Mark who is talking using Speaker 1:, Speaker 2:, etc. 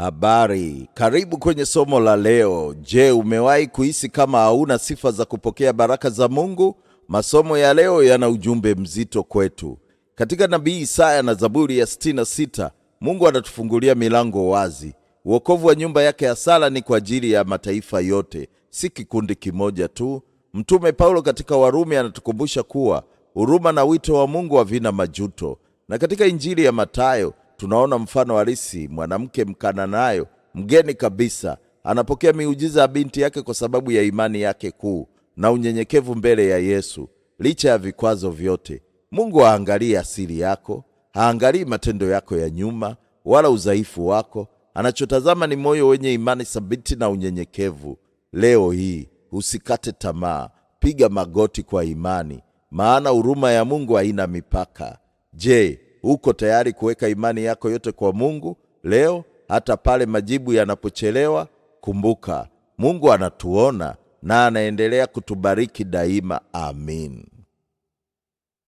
Speaker 1: Habari, karibu kwenye somo la leo. Je, umewahi kuhisi kama hauna sifa za kupokea baraka za Mungu? Masomo ya leo yana ujumbe mzito kwetu. Katika nabii Isaya na Zaburi ya 66, Mungu anatufungulia milango wazi. Wokovu wa nyumba yake ya sala ni kwa ajili ya mataifa yote, si kikundi kimoja tu. Mtume Paulo katika Warumi anatukumbusha kuwa huruma na wito wa Mungu havina majuto. Na katika Injili ya Mathayo tunaona mfano halisi. Mwanamke Mkananayo, mgeni kabisa, anapokea miujiza ya binti yake kwa sababu ya imani yake kuu na unyenyekevu mbele ya Yesu. Licha ya vikwazo vyote, Mungu haangalii asili yako, haangalii matendo yako ya nyuma wala udhaifu wako. Anachotazama ni moyo wenye imani thabiti na unyenyekevu. Leo hii usikate tamaa, piga magoti kwa imani, maana huruma ya Mungu haina mipaka. Je, uko tayari kuweka imani yako yote kwa Mungu leo, hata pale majibu yanapochelewa? Kumbuka, Mungu anatuona na anaendelea kutubariki daima. Amin.